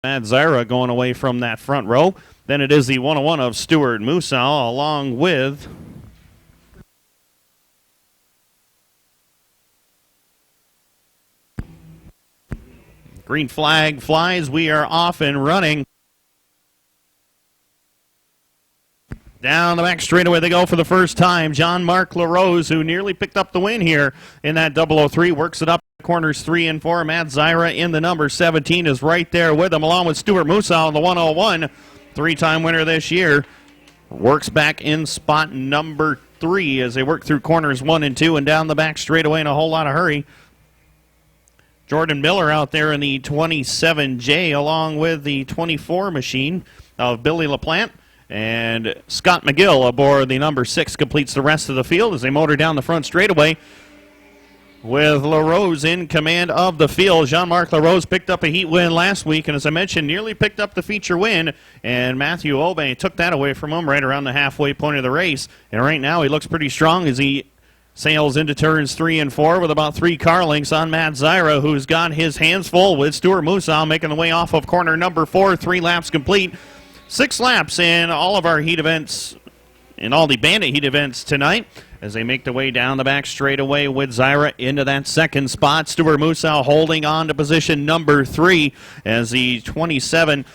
Matt Zyra going away from that front row. Then it is the 101 of Stuart Musau along with green flag flies. We are off and running. Down the back straightaway they go for the first time. Jean-Marc LaRose, who nearly picked up the win here in that 003, works it up. Corners 3 and 4. Matt Zyra in the number 17 is right there with him, along with Stuart Musau in the 101. Three-time winner this year. Works back in spot number 3 as they work through corners 1 and 2 and down the back straightaway in a whole lot of hurry. Jordan Miller out there in the 27J along with the 24 machine of Billy LaPlante. And Scott McGill aboard the number 6 completes the rest of the field as they motor down the front straightaway with LaRose in command of the field. Jean-Marc LaRose picked up a heat win last week, and as I mentioned, nearly picked up the feature win, and Matthew Obey took that away from him right around the halfway point of the race. And right now he looks pretty strong as he sails into turns 3 and 4 with about 3 car lengths on Matt Zyra, who's got his hands full with Stuart Musau making the way off of corner number 4, 3 laps complete. 6 laps in all of our heat events, in all the Bandit heat events tonight, as they make their way down the back straightaway with Zyra into that second spot. Stuart Musau holding on to position number 3 as the 27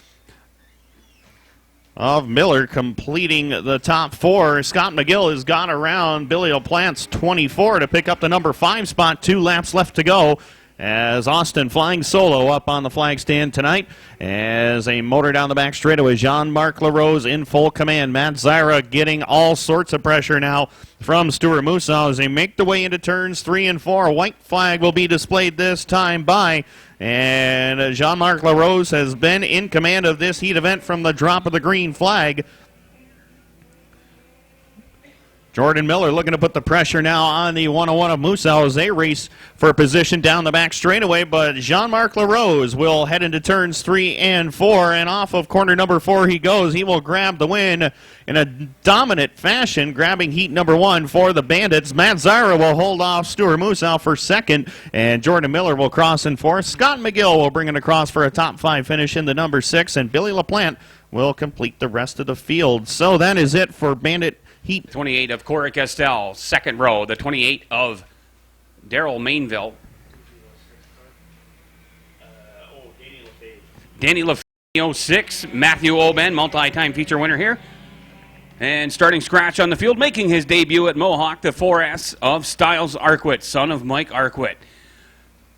of Miller completing the top 4. Scott McGill has gone around Billy LaPlante's 24 to pick up the number 5 spot. 2 laps left to go as Austin flying solo up on the flag stand tonight as they motor down the back straightaway. Jean-Marc LaRose in full command. Matt Zyra getting all sorts of pressure now from Stuart Musau as they make the way into turns 3 and 4. A white flag will be displayed this time by, and Jean-Marc LaRose has been in command of this heat event from the drop of the green flag. Jordan Miller looking to put the pressure now on the 101 of Musau as they race for position down the back straightaway, but Jean-Marc LaRose will head into turns 3 and 4, and off of corner number 4 he goes. He will grab the win in a dominant fashion, grabbing heat number 1 for the Bandits. Matt Zyra will hold off Stuart Musau for second, and Jordan Miller will cross in fourth. Scott McGill will bring it across for a top 5 finish in the number 6, and Billy LaPlante will complete the rest of the field. So that is it for Bandit Heat. 28 of Corey Castell, second row. The 28 of Daryl Mainville. Danny LaFave, 06. Matthew Oben, multi-time feature winner here. And starting scratch on the field, making his debut at Mohawk, the 4S of Styles Arquette, son of Mike Arquette.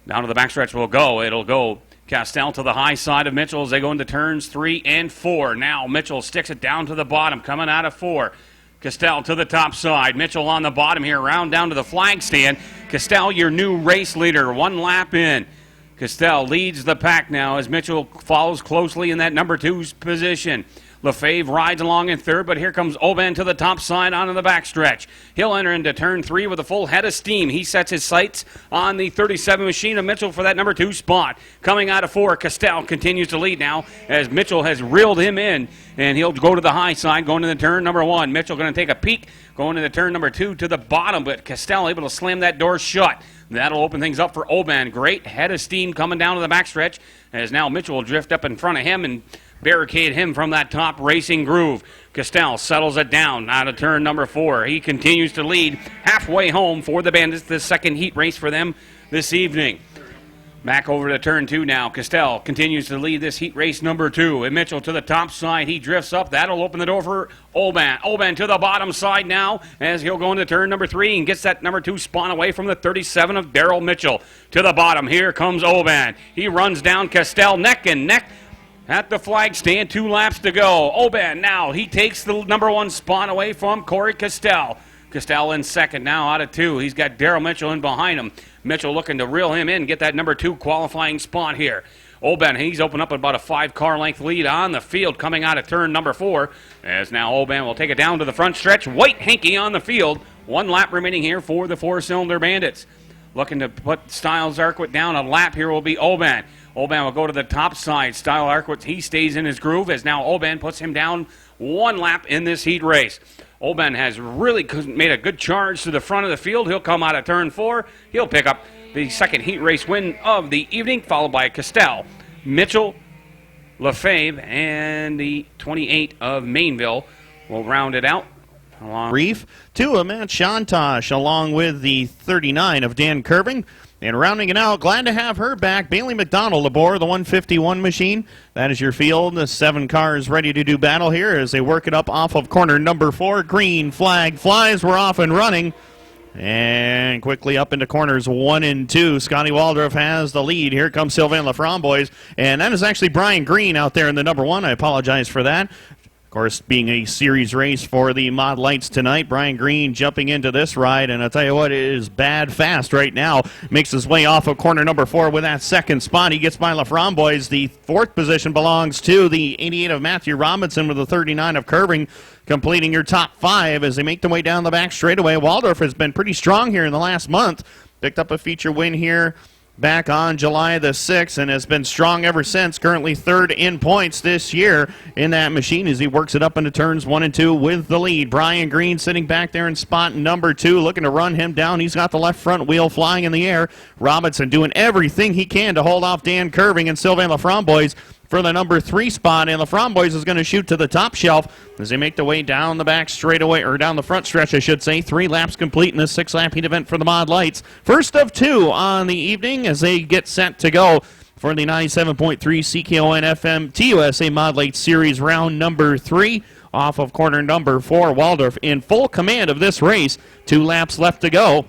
Down to the backstretch will go. It'll go Castell to the high side of Mitchell as they go into turns 3 and 4. Now Mitchell sticks it down to the bottom, coming out of 4. Castell to the top side. Mitchell on the bottom here, round down to the flag stand. Castell, your new race leader, 1 lap in. Castell leads the pack now as Mitchell follows closely in that number 2's position. LaFave rides along in third, but here comes Oben to the top side onto the backstretch. He'll enter into turn 3 with a full head of steam. He sets his sights on the 37 machine of Mitchell for that number 2 spot. Coming out of 4, Castell continues to lead now as Mitchell has reeled him in, and he'll go to the high side going to the turn number 1. Mitchell going to take a peek going to the turn number 2 to the bottom, but Castell able to slam that door shut. That'll open things up for Oben. Great head of steam coming down to the backstretch as now Mitchell will drift up in front of him and barricade him from that top racing groove. Castell settles it down out of turn number 4. He continues to lead halfway home for the Bandits, the second heat race for them this evening. Back over to turn 2 now. Castell continues to lead this heat race number 2. And Mitchell to the top side. He drifts up. That'll open the door for Oben. Oben to the bottom side now as he'll go into turn number 3 and gets that number 2 spot away from the 37 of Daryl Mitchell. To the bottom. Here comes Oben. He runs down Castell neck and neck at the flag stand. 2 laps to go. Oben now. He takes the number 1 spot away from Corey Castell. Castell in second now out of 2. He's got Daryl Mitchell in behind him. Mitchell looking to reel him in, get that number 2 qualifying spot here. Oben, he's opened up about a 5-car length lead on the field coming out of turn number 4. As now Oben will take it down to the front stretch. White hanky on the field. 1 lap remaining here for the 4-cylinder Bandits. Looking to put Styles Arquette down a lap here will be Oben. Oben will go to the top side. Styles Arquette, he stays in his groove as now Oben puts him down 1 lap in this heat race. Oben has really made a good charge to the front of the field. He'll come out of turn 4. He'll pick up the second heat race win of the evening, followed by Castell, Mitchell, Lefebvre, and the 28 of Mainville will round it out. Reef to Matt Shantosh, along with the 39 of Dan Curving. And rounding it out, glad to have her back, Bailey McDonald aboard the 151 machine. That is your field. The 7 cars ready to do battle here as they work it up off of corner number 4. Green flag flies. We're off and running. And quickly up into corners 1 and 2. Scotty Waldorf has the lead. Here comes Sylvain Laframboise. And that is actually Brian Green out there in the number 1. I apologize for that. Of course, being a series race for the Mod Lights tonight, Brian Green jumping into this ride, and I'll tell you what, it is bad fast right now. Makes his way off of corner number 4 with that second spot. He gets by Laframboise. The 4th position belongs to the 88 of Matthew Robinson with the 39 of Curving, completing your top 5 as they make their way down the back straightaway. Waldorf has been pretty strong here in the last month. Picked up a feature win here back on July the 6th and has been strong ever since. Currently 3rd in points this year in that machine as he works it up into turns 1 and 2 with the lead. Brian Green sitting back there in spot number 2, looking to run him down. He's got the left front wheel flying in the air. Robinson doing everything he can to hold off Dan Curving and Sylvain Laframboise for the number 3 spot, and Laframboise is going to shoot to the top shelf as they make their way down the back straightaway, or down the front stretch, I should say. 3 laps complete in this 6-lap heat event for the Mod Lights. First of 2 on the evening as they get set to go for the 97.3 CKON FM TUSA Mod Lights Series round number 3 off of corner number 4. Waldorf in full command of this race. 2 laps left to go.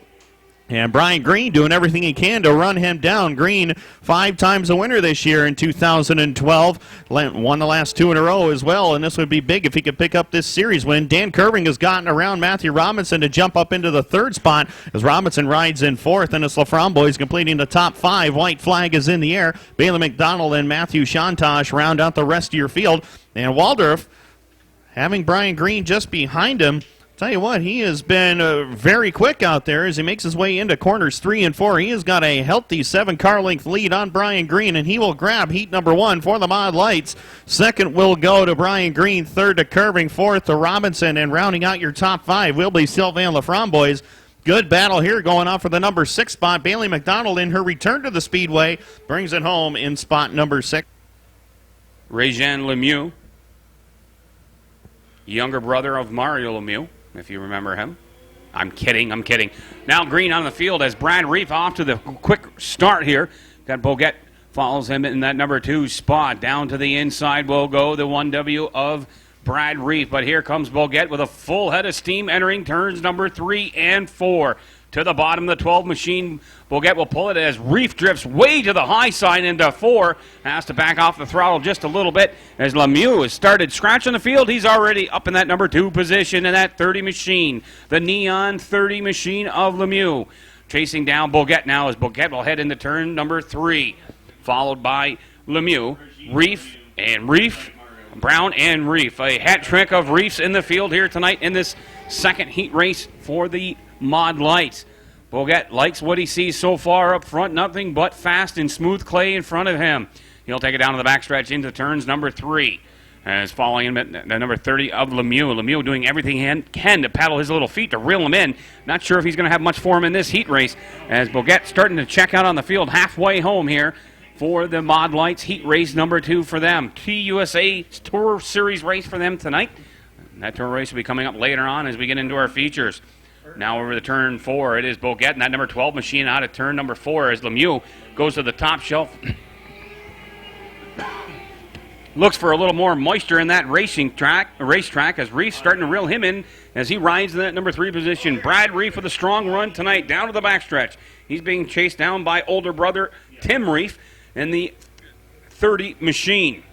And Brian Green doing everything he can to run him down. Green, 5 times a winner this year in 2012. Won the last 2 in a row as well, and this would be big if he could pick up this series win. Dan Curving has gotten around Matthew Robinson to jump up into the 3rd spot as Robinson rides in 4th, and it's Laframboise completing the top 5. White flag is in the air. Bailey McDonald and Matthew Shantosh round out the rest of your field. And Waldorf, having Brian Green just behind him, tell you what, he has been very quick out there as he makes his way into corners 3 and 4. He has got a healthy 7-car length lead on Brian Green, and he will grab heat number 1 for the Mod Lights. 2nd will go to Brian Green, 3rd to Curving, 4th to Robinson, and rounding out your top 5 will be Sylvain Laframboise. Good battle here going on for the number 6 spot. Bailey McDonald in her return to the Speedway brings it home in spot number 6. Réjean Lemieux, younger brother of Mario Lemieux, if you remember him. I'm kidding. Now Green on the field as Brad Reef off to the quick start here. Got Boguet follows him in that number 2 spot. Down to the inside will go the 1W of Brad Reef. But here comes Boguet with a full head of steam entering turns number 3 and 4. To the bottom of the 12 machine, Boguet will pull it as Reef drifts way to the high side into 4. Has to back off the throttle just a little bit as Lemieux has started scratching the field. He's already up in that number 2 position in that 30 machine. The Neon 30 machine of Lemieux. Chasing down Boguet now as Boguet will head into turn number 3. Followed by Lemieux, Reef, Brown and Reef. A hat trick of Reefs in the field here tonight in this second heat race for the Mod Lights. Boguet likes what he sees so far up front. Nothing but fast and smooth clay in front of him. He'll take it down to the backstretch into turns number 3. As following him at the number 30 of Lemieux. Lemieux doing everything he can to paddle his little feet to reel him in. Not sure if he's going to have much for him in this heat race. As Boguet starting to check out on the field halfway home here for the Mod Lights heat race number 2 for them. TUSA Tour Series race for them tonight. That tour race will be coming up later on as we get into our features. Now over to turn 4, it is Boguet and that number 12 machine out of turn number 4 as Lemieux goes to the top shelf. Looks for a little more moisture in that racetrack as Reef starting to reel him in as he rides in that number 3 position. Brad Reef with a strong run tonight down to the backstretch. He's being chased down by older brother Tim Reef in the 30 machine.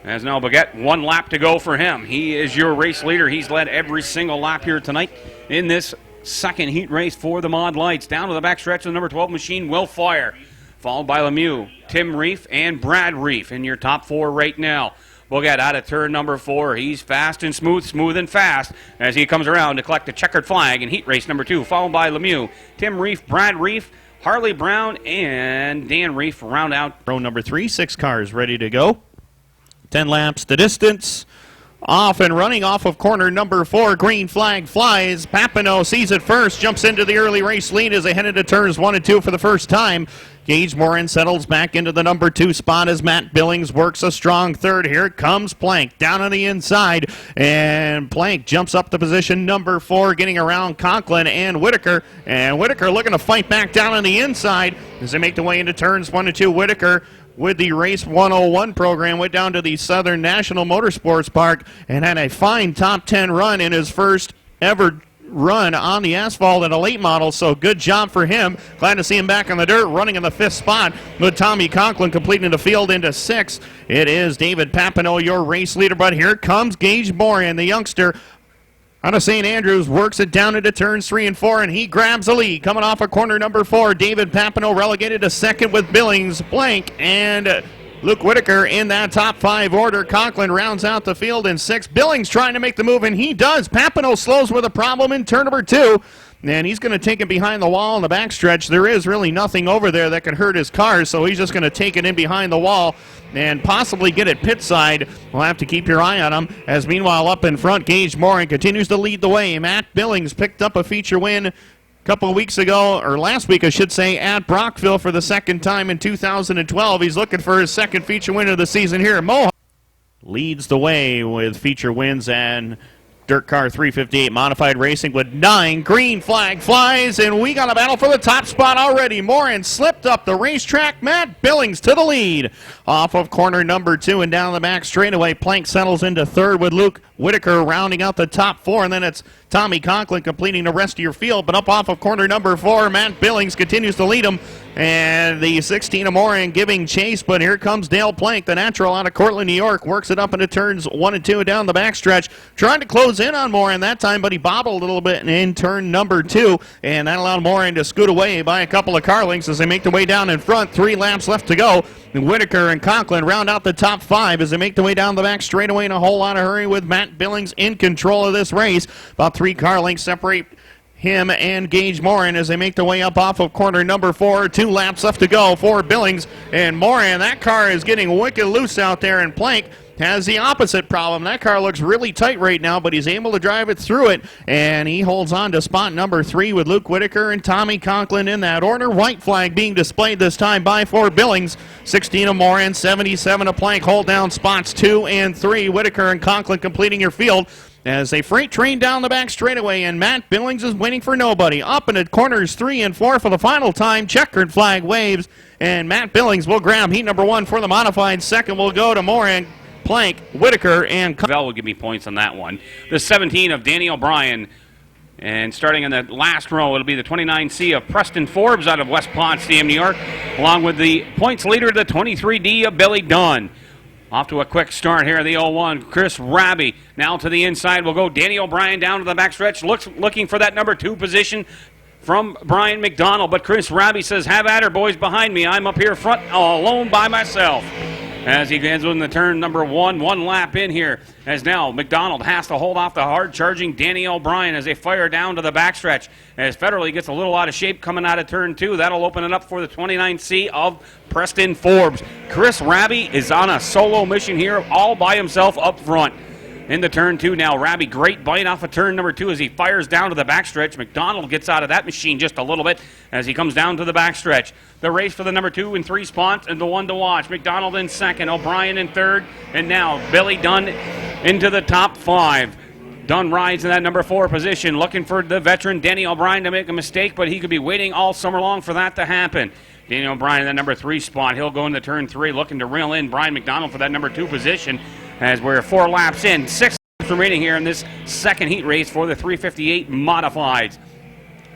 As now Boguet, 1 lap to go for him. He is your race leader. He's led every single lap here tonight in this second heat race for the Mod Lights. Down to the backstretch, the number 12 machine will fire. Followed by Lemieux, Tim Reef, and Brad Reef in your top 4 right now. Boguet out of turn number 4. He's fast and smooth and fast as he comes around to collect the checkered flag in heat race number 2. Followed by Lemieux, Tim Reef, Brad Reef, Harley Brown, and Dan Reef round out. Row number 3, 6 cars ready to go. 10 laps the distance. Off and running off of corner number 4. Green flag flies. Papineau sees it first, jumps into the early race lead as they head into turns 1 and 2 for the first time. Gage Morin settles back into the number 2 spot as Matt Billings works a strong third. Here comes Plank down on the inside, and Plank jumps up to position number 4, getting around Conklin and Whitaker. And Whitaker looking to fight back down on the inside as they make the way into turns 1 and 2. Whitaker, with the Race 101 program, went down to the Southern National Motorsports Park and had a fine top 10 run in his first ever run on the asphalt at a late model, so good job for him. Glad to see him back on the dirt, running in the 5th spot with Tommy Conklin completing the field into 6th. It is David Papineau, your race leader, but here comes Gage Morin, the youngster out of St. Andrews, works it down into turns 3 and 4, and he grabs the lead. Coming off of corner number 4, David Papineau relegated to 2nd with Billings, Blank, and Luke Whitaker in that top 5 order. Conklin rounds out the field in 6th. Billings trying to make the move, and he does. Papineau slows with a problem in turn number 2. And he's going to take it behind the wall in the backstretch. There is really nothing over there that could hurt his car, so he's just going to take it in behind the wall and possibly get it pit side. We'll have to keep your eye on him. As meanwhile, up in front, Gage Morin continues to lead the way. Matt Billings picked up a feature win a couple of weeks ago, or last week I should say, at Brockville for the 2nd time in 2012. He's looking for his 2nd feature win of the season here. Mohawk leads the way with feature wins and Dirt Car 358 Modified Racing with 9. Green flag flies, and we got a battle for the top spot already. Morin slipped up the racetrack. Matt Billings to the lead. Off of corner number 2 and down the back straightaway. Plank settles into 3rd with Luke Whitaker rounding out the top 4, and then it's Tommy Conklin completing the rest of your field. But up off of corner number 4, Matt Billings continues to lead him. And the 16 of Morin giving chase, but here comes Dale Plank, the natural out of Cortland, New York. Works it up into turns 1 and 2 down the backstretch. Trying to close in on Morin that time, but he bobbled a little bit in turn number 2. And that allowed Morin to scoot away by a couple of car lengths as they make their way down in front. 3 laps left to go. And Whitaker and Conklin round out the top 5 as they make their way down the back straightaway in a whole lot of hurry with Matt Billings in control of this race. About 3 car lengths separate him and Gage Morin as they make their way up off of corner number 4. 2 laps left to go for Billings and Morin. That car is getting wicked loose out there, and Plank has the opposite problem. That car looks really tight right now, but he's able to drive it through it, and he holds on to spot number 3 with Luke Whitaker and Tommy Conklin in that order. White flag being displayed this time by Ford Billings. 16 of Morin, 77 of Plank hold down spots 2 and 3. Whitaker and Conklin completing your field as they freight train down the back straightaway, and Matt Billings is waiting for nobody. Up into corners 3 and 4 for the final time. Checkered flag waves, and Matt Billings will grab heat number 1 for the modified. 2nd will go to Morin, Plank, Whitaker, and Vel will give me points on that one. The 17 of Danny O'Brien. And starting in the last row, it'll be the 29C of Preston Forbes out of West Potsdam, New York, along with the points leader, the 23D of Billy Dunn. Off to a quick start here, the 01, Chris Raby. Now to the inside will go Danny O'Brien down to the backstretch, looking for that number 2 position from Brian McDonald. But Chris Raby says, have at her, boys, behind me. I'm up here front alone by myself. As he gets in the turn number 1, 1 lap in here, as now McDonald has to hold off the hard-charging Danny O'Brien as they fire down to the backstretch. As Federley gets a little out of shape coming out of turn 2, that'll open it up for the 29C of Preston Forbes. Chris Raby is on a solo mission here, all by himself up front. Into turn 2 now. Raby, great bite off of turn number 2 as he fires down to the backstretch. McDonald gets out of that machine just a little bit as he comes down to the backstretch. The race for the number 2 and 3 spots and the one to watch. McDonald in 2nd, O'Brien in 3rd, and now Billy Dunn into the top 5. Dunn rides in that number 4 position, looking for the veteran Danny O'Brien to make a mistake, but he could be waiting all summer long for that to happen. Danny O'Brien in that number 3 spot. He'll go into turn 3, looking to reel in Brian McDonald for that number 2 position. As we're 4 laps in, 6 laps remaining here in this second heat race for the 358 Modifieds.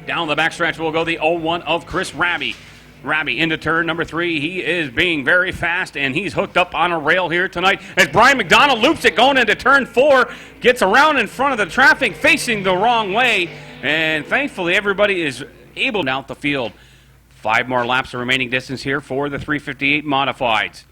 Down the backstretch will go the 01 of Chris Raby. Raby into turn number 3. He is being very fast, and he's hooked up on a rail here tonight. As Brian McDonald loops it going into turn 4, gets around in front of the traffic, facing the wrong way, and thankfully everybody is able to out the field. 5 more laps of remaining distance here for the 358 Modifieds.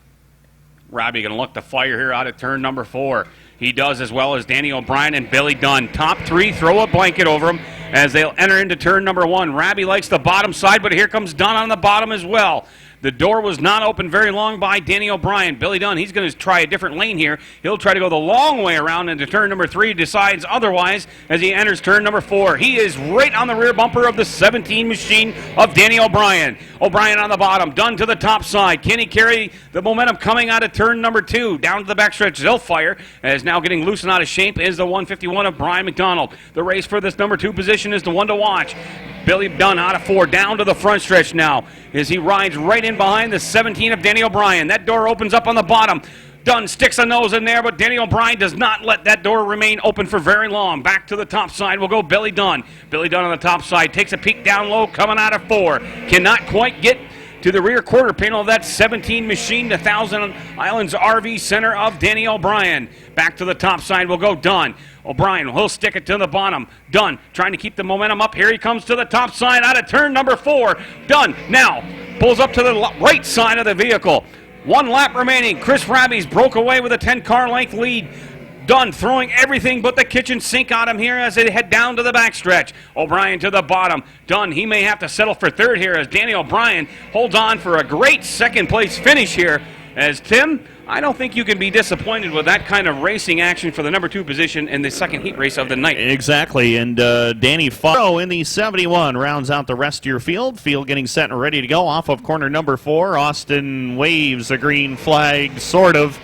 Raby going to look to fire here out of turn number 4. He does, as well as Danny O'Brien and Billy Dunn. Top 3 throw a blanket over him as they'll enter into turn number 1. Raby likes the bottom side, but here comes Dunn on the bottom as well. The door was not open very long by Danny O'Brien. Billy Dunn, he's going to try a different lane here. He'll try to go the long way around into turn number 3, decides otherwise as he enters turn number 4. He is right on the rear bumper of the 17 machine of Danny O'Brien. O'Brien on the bottom, Dunn to the top side. Can he carry the momentum coming out of turn number 2? Down to the backstretch, Zilfire, as now getting loose and out of shape is the 151 of Brian McDonald. The race for this number 2 position is the one to watch. Billy Dunn out of 4, down to the front stretch now as he rides right in behind the 17 of Danny O'Brien. That door opens up on the bottom. Dunn sticks a nose in there, but Danny O'Brien does not let that door remain open for very long. Back to the top side will go Billy Dunn. Billy Dunn on the top side takes a peek down low, coming out of 4. Cannot quite get to the rear quarter panel of that 17 machine, the Thousand Islands RV Center of Danny O'Brien. Back to the top side will go Dunn. O'Brien will stick it to the bottom. Dunn trying to keep the momentum up. Here he comes to the top side out of turn number 4. Dunn now pulls up to the right side of the vehicle. 1 lap remaining. Chris Rabies broke away with a 10-car length lead. Dunn throwing everything but the kitchen sink on him here as they head down to the backstretch. O'Brien to the bottom. Dunn, he may have to settle for 3rd here as Danny O'Brien holds on for a great second-place finish here. As Tim, I don't think you can be disappointed with that kind of racing action for the number 2 position in the second heat race of the night. Exactly, and Danny Farrow in the 71 rounds out the rest of your field. Field getting set and ready to go off of corner number 4. Austin waves a green flag, sort of,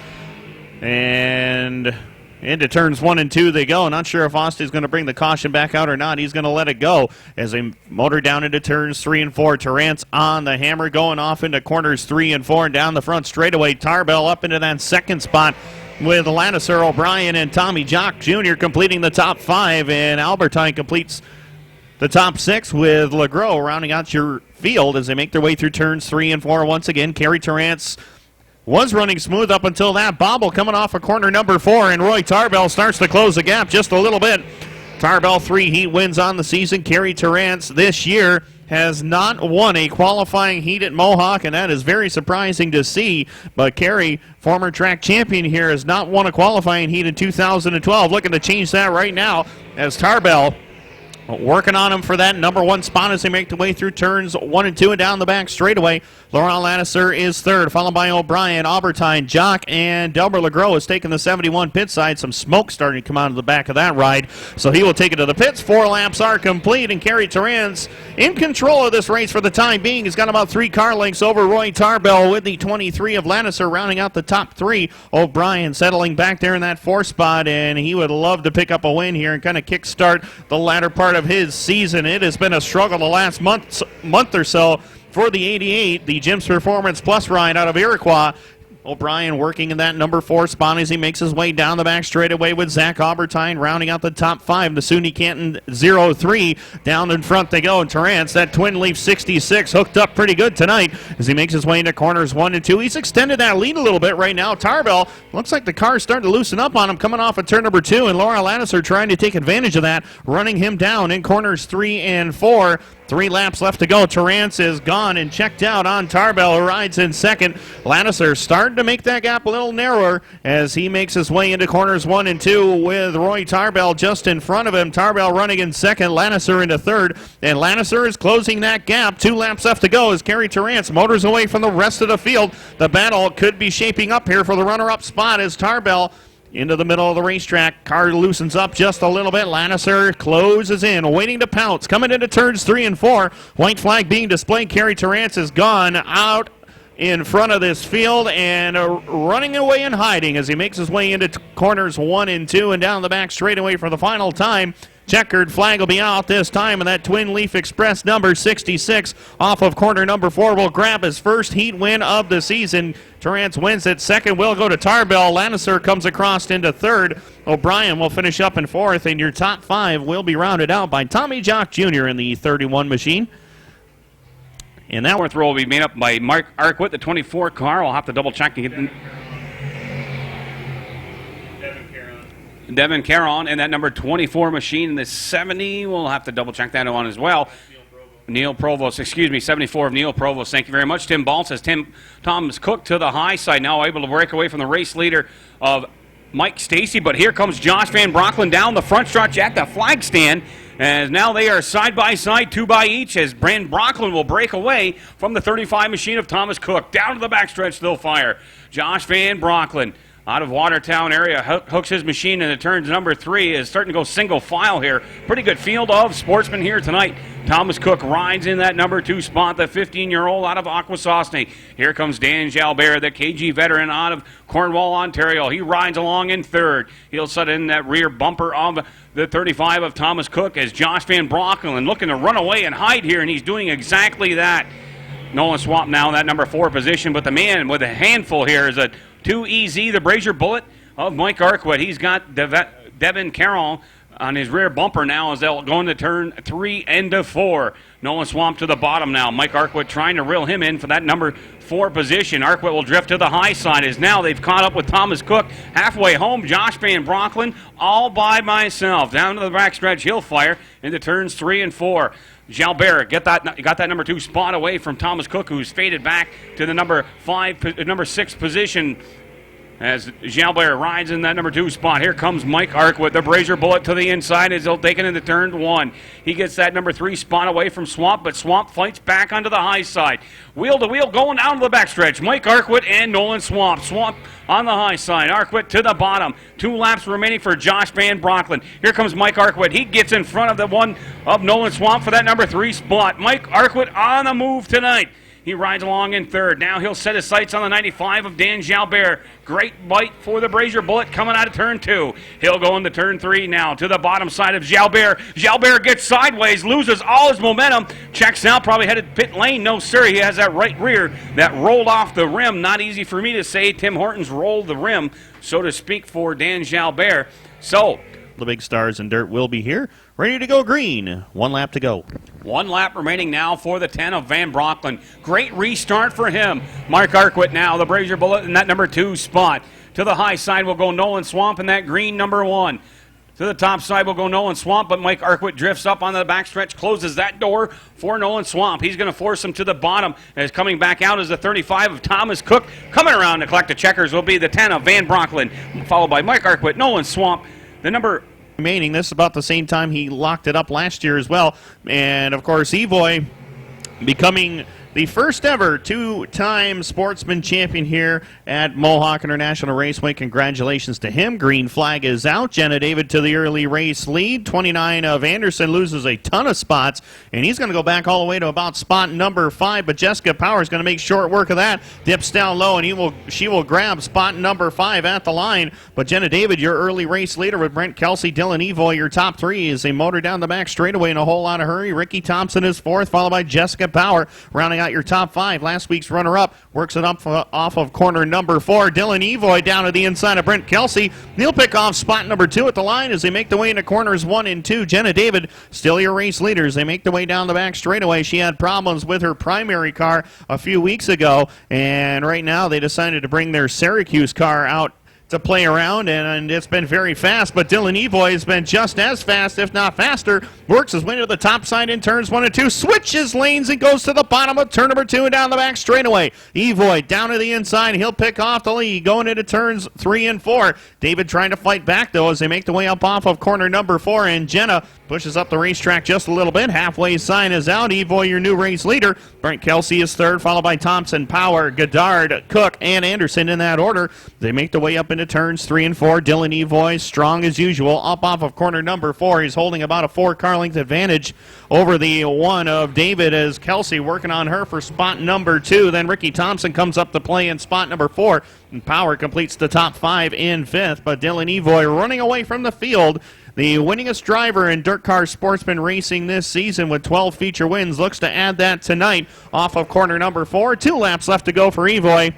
and into turns 1 and 2 they go. Not sure if Austin's going to bring the caution back out or not. He's going to let it go as they motor down into turns 3 and 4. Terrance on the hammer going off into corners 3 and 4 and down the front straightaway. Tarbell up into that second spot with Lannister, O'Brien, and Tommy Jock Jr. completing the top 5, and Albertine completes the top 6 with LeGros rounding out your field as they make their way through turns 3 and 4 once again. Kerry Terrance was running smooth up until that bobble coming off of corner number 4, and Roy Tarbell starts to close the gap just a little bit. Tarbell 3 heat wins on the season. Kerry Terrance this year has not won a qualifying heat at Mohawk, and that is very surprising to see. But Kerry, former track champion here, has not won a qualifying heat in 2012. Looking to change that right now as Tarbell working on him for that number 1 spot as they make their way through turns 1 and 2 and down the back straightaway. Laurent Lannister is 3rd, followed by O'Brien, Albertine, Jock, and Delbert LeGros has taken the 71 pit side. Some smoke starting to come out of the back of that ride, so he will take it to the pits. 4 laps are complete, and Kerry Terrance in control of this race for the time being. He's got about 3 car lengths over Roy Tarbell with the 23 of Lannister rounding out the top 3. O'Brien settling back there in that 4th spot, and he would love to pick up a win here and kind of kickstart the latter part of his season. It has been a struggle the last month or so for the 88, the Jim's Performance Plus ride out of Iroquois. O'Brien working in that number 4 spot as he makes his way down the back straightaway with Zach Albertine rounding out the top 5. The SUNY Canton 03 down in front they go. And Terrance, that twin leaf 66, hooked up pretty good tonight as he makes his way into corners 1 and 2. He's extended that lead a little bit right now. Tarbell looks like the car's starting to loosen up on him coming off of turn number 2, and Laura Lannister trying to take advantage of that, running him down in corners 3 and 4. 3 laps left to go. Terrance is gone and checked out on Tarbell, who rides in second. Lannister starting to make that gap a little narrower as he makes his way into corners 1 and 2 with Roy Tarbell just in front of him. Tarbell running in second, Lannister into third, and Lannister is closing that gap. 2 laps left to go as Kerry Terrance motors away from the rest of the field. The battle could be shaping up here for the runner-up spot as Tarbell into the middle of the racetrack. Car loosens up just a little bit. Lannister closes in, waiting to pounce. Coming into turns 3 and 4. White flag being displayed. Kerry Terrance is gone out in front of this field and running away and hiding as he makes his way into corners 1 and 2 and down the back straightaway for the final time. Checkered flag will be out this time, and that Twin Leaf Express number 66 off of corner number 4 will grab his first heat win of the season. Terrance wins it. Second will go to Tarbell. Lannister comes across into third. O'Brien will finish up in 4th, and your top 5 will be rounded out by Tommy Jock Jr. in the 31 machine. And that 4th row will be made up by Mark Arquette, the 24 car. I'll have to double check to get the Devin Caron and that number 24 machine. The 70, we'll have to double check that one as well. Neil Provost, 74 of Neil Provost. Thank you very much. Tim Ball says Thomas Cook to the high side, now able to break away from the race leader of Mike Stacy. But here comes Josh Van Brocklen down the front stretch at the flag stand. As now they are side by side, 2 by each, as Brand Brocklin will break away from the 35 machine of Thomas Cook. Down to the backstretch, they'll fire. Josh Van Brocklin out of Watertown area hooks his machine into turns number 3, is starting to go single file here. Pretty good field of sportsmen here tonight. Thomas Cook rides in that number 2 spot, the 15-year-old out of Akwesasne. Here comes Dan Jalbert, the KG veteran out of Cornwall, Ontario. He rides along in 3rd. He'll set in that rear bumper of the 35 of Thomas Cook as Josh Van Brocklin looking to run away and hide here, and he's doing exactly that. Nolan Swamp now in that number 4 position, but the man with a handful here is a 2EZ, the Brazier Bullet of Mike Arquette. He's got Devin Carroll on his rear bumper now as they'll go into turn 3 and 4. Nolan Swamp to the bottom now. Mike Arquette trying to reel him in for that number 4 position. Arquette will drift to the high side as now they've caught up with Thomas Cook. Halfway home, Josh Van Brocklin all by myself. Down to the backstretch, he'll fire into turns 3 and 4. Jalbert got that number 2 spot away from Thomas Cook, who's faded back to the number 6 position as Jalbert rides in that number 2 spot. Here comes Mike Arquette, the Brazier Bullet to the inside as they'll take it into turn 1. He gets that number 3 spot away from Swamp, but Swamp fights back onto the high side. Wheel to wheel going down to the backstretch. Mike Arquette and Nolan Swamp. Swamp on the high side. Arquette to the bottom. 2 laps remaining for Josh Van Brocklin. Here comes Mike Arquette. He gets in front of the one of Nolan Swamp for that number 3 spot. Mike Arquette on the move tonight. He rides along in 3rd. Now he'll set his sights on the 95 of Dan Jalbert. Great bite for the Brazier Bullet coming out of turn 2. He'll go into turn 3 now to the bottom side of Jalbert. Jalbert gets sideways, loses all his momentum, checks out, probably headed pit lane. No, sir, he has that right rear that rolled off the rim. Not easy for me to say. Tim Hortons rolled the rim, so to speak, for Dan Jalbert. So the big stars in dirt will be here, ready to go green. 1 lap to go. 1 lap remaining now for the 10 of Van Brocklin. Great restart for him. Mark Arquette now, the Brazier Bullet in that number 2 spot. To the high side will go Nolan Swamp in that green number 1. To the top side will go Nolan Swamp, but Mike Arquette drifts up on the backstretch, closes that door for Nolan Swamp. He's going to force him to the bottom as coming back out is the 35 of Thomas Cook. Coming around to collect the checkers will be the 10 of Van Brocklin, followed by Mike Arquette, Nolan Swamp, the number remaining. This is about the same time he locked it up last year as well. And, of course, Evoy becoming the first ever 2-time sportsman champion here at Mohawk International Raceway. Congratulations to him. Green flag is out. Jenna David to the early race lead. 29 of Anderson loses a ton of spots, and he's going to go back all the way to about spot number 5, but Jessica Power is going to make short work of that. Dips down low, and she will grab spot number 5 at the line. But Jenna David, your early race leader with Brent Kelsey, Dylan Evoy, your top 3 as they motor down the back straightaway in a whole lot of hurry. Ricky Thompson is 4th, followed by Jessica Power, rounding out your top 5. Last week's runner-up works it up off of corner number 4. Dylan Evoy down to the inside of Brent Kelsey. He'll pick off spot number 2 at the line as they make their way into corners 1 and 2. Jenna David, still your race leaders. They make their way down the back straightaway. She had problems with her primary car a few weeks ago, and right now they decided to bring their Syracuse car out to play around, and it's been very fast, but Dylan Evoy has been just as fast, if not faster. Works his way to the top side in turns 1 and 2, switches lanes and goes to the bottom of turn number 2 and down the back straightaway. Evoy down to the inside. He'll pick off the lead going into turns 3 and 4. David trying to fight back, though, as they make the way up off of corner number 4, and Jenna pushes up the racetrack just a little bit. Halfway sign is out. Evoy, your new race leader. Brent Kelsey is 3rd, followed by Thompson, Power, Goddard, Cook, and Anderson in that order. They make the way up into turns 3 and 4. Dylan Evoy, strong as usual, up off of corner number 4. He's holding about a 4-car length advantage over the 1 of David as Kelsey working on her for spot number 2. Then Ricky Thompson comes up to play in spot number 4. And Power completes the top 5 in 5th. But Dylan Evoy running away from the field. The winningest driver in dirt car sportsman racing this season with 12 feature wins. Looks to add that tonight off of corner number 4. 2 laps left to go for Evoy.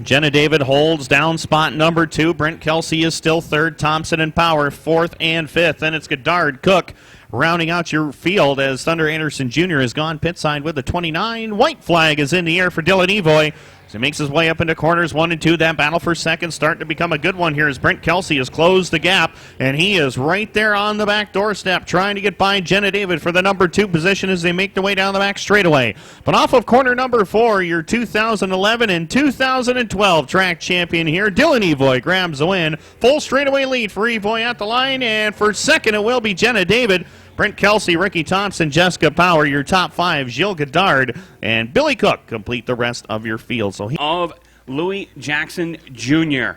Jenna David holds down spot number 2. Brent Kelsey is still 3rd. Thompson and Power 4th and 5th. Then it's Goddard, Cook rounding out your field as Thunder Anderson Jr. has gone pit side with the 29. White flag is in the air for Dylan Evoy. he makes his way up into corners 1 and 2. That battle for second starting to become a good one here as Brent Kelsey has closed the gap, and he is right there on the back doorstep trying to get by Jenna David for the number 2 position as they make their way down the back straightaway. But off of corner number 4, your 2011 and 2012 track champion here, Dylan Evoy, grabs the win. Full straightaway lead for Evoy at the line, and for second it will be Jenna David. Brent Kelsey, Ricky Thompson, Jessica Power, your top 5, Gilles Godard, and Billy Cook complete the rest of your field. So of Louis Jackson Jr.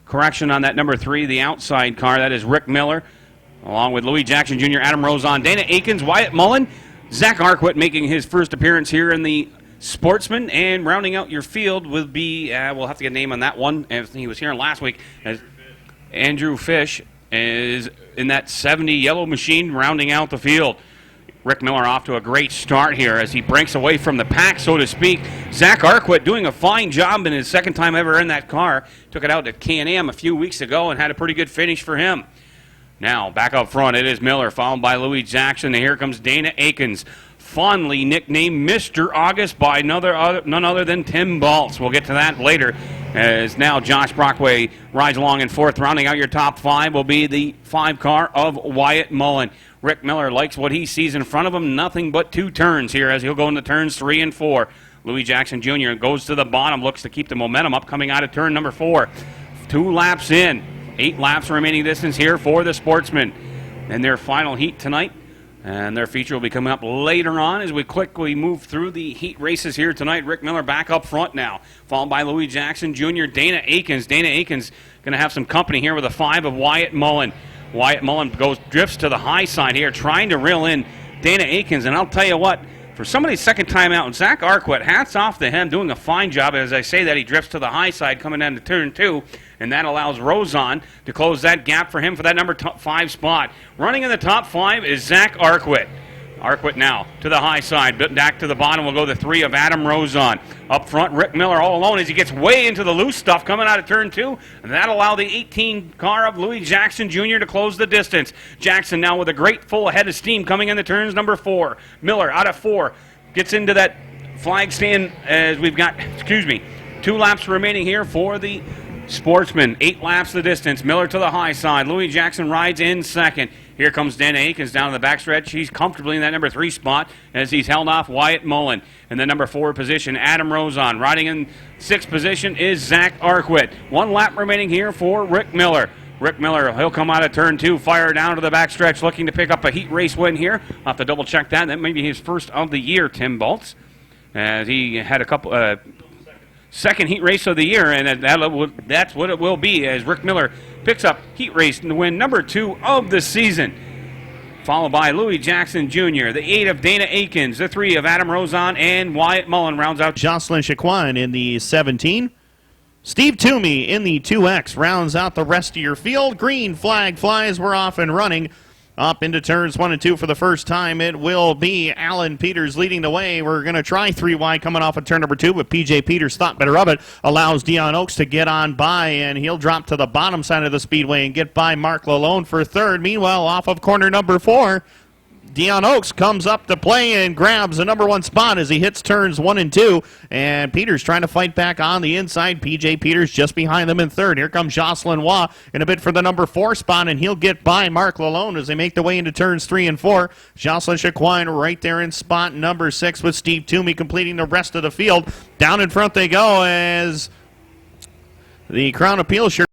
Correction on that number 3, the outside car. That is Rick Miller, along with Louis Jackson Jr., Adam Rozon, Dana Aikens, Wyatt Mullen, Zach Arquette making his first appearance here in the Sportsman, and rounding out your field will be, we'll have to get a name on that one, as he was here last week, as Andrew Fish is in that 70 yellow machine rounding out the field. Rick Miller off to a great start here as he breaks away from the pack, so to speak. Zach Arquette doing a fine job in his second time ever in that car. Took it out to Can-Am a few weeks ago and had a pretty good finish for him. Now, back up front, it is Miller, followed by Louis Jackson, and here comes Dana Aikens, fondly nicknamed Mr. August by none other than Tim Baltz. We'll get to that later, as now Josh Brockway rides along in fourth. Rounding out your top 5 will be the 5 car of Wyatt Mullen. Rick Miller likes what he sees in front of him, nothing but 2 turns here as he'll go into turns 3 and 4. Louis Jackson Jr. goes to the bottom, looks to keep the momentum up coming out of turn number 4. 2 laps in, 8 laps remaining distance here for the Sportsmen. And their final heat tonight, and their feature will be coming up later on as we quickly move through the heat races here tonight. Rick Miller back up front now, followed by Louis Jackson Jr., Dana Aikens. Dana Aikens going to have some company here with a 5 of Wyatt Mullen. Wyatt Mullen drifts to the high side here, trying to reel in Dana Aikens. And I'll tell you what, for somebody's second time out, Zach Arquette, hats off to him, doing a fine job. As I say that, he drifts to the high side coming down to turn 2, and that allows Rozon to close that gap for him for that number 5 spot. Running in the top 5 is Zach Arquette. Arquette now to the high side, back to the bottom will go the 3 of Adam Rozon. Up front, Rick Miller all alone as he gets way into the loose stuff coming out of turn 2, and that allow the 18 car of Louis Jackson Jr. to close the distance. Jackson now with a great full head of steam coming into turns number 4. Miller out of 4 gets into that flag stand as we've got, 2 laps remaining here for the Sportsman. 8 laps the distance. Miller to the high side. Louis Jackson rides in second. Here comes Dana Aikens down the backstretch. He's comfortably in that number 3 spot as he's held off Wyatt Mullen. In the number 4 position, Adam Rozon. Riding in 6th position is Zach Arquette. 1 lap remaining here for Rick Miller. Rick Miller, he'll come out of turn 2, fire down to the backstretch, looking to pick up a heat race win here. I'll have to double check that. That may be his first of the year, Tim Baltz, as he had a couple... second heat race of the year, and that's what it will be as Rick Miller picks up heat race to win number 2 of the season. Followed by Louis Jackson Jr., the 8 of Dana Aikens, the 3 of Adam Rozon, and Wyatt Mullen rounds out. Jocelyn Chiquan in the 17. Steve Toomey in the 2X rounds out the rest of your field. Green flag flies. We're off and running. Up into turns 1 and 2 for the first time. It will be Alan Peters leading the way. We're going to try 3 wide coming off of turn number 2, but PJ Peters thought better of it. Allows Dion Oakes to get on by, and he'll drop to the bottom side of the speedway and get by Mark Lalone for third. Meanwhile, off of corner number 4, Dion Oakes comes up to play and grabs the number 1 spot as he hits turns 1 and 2. And Peters trying to fight back on the inside. PJ Peters just behind them in third. Here comes Jocelyn Waugh in a bid for the number 4 spot, and he'll get by Mark Lalone as they make the way into turns 3 and 4. Jocelyn Chiquan right there in spot number 6 with Steve Toomey completing the rest of the field. Down in front they go as the Crown Appeal shirt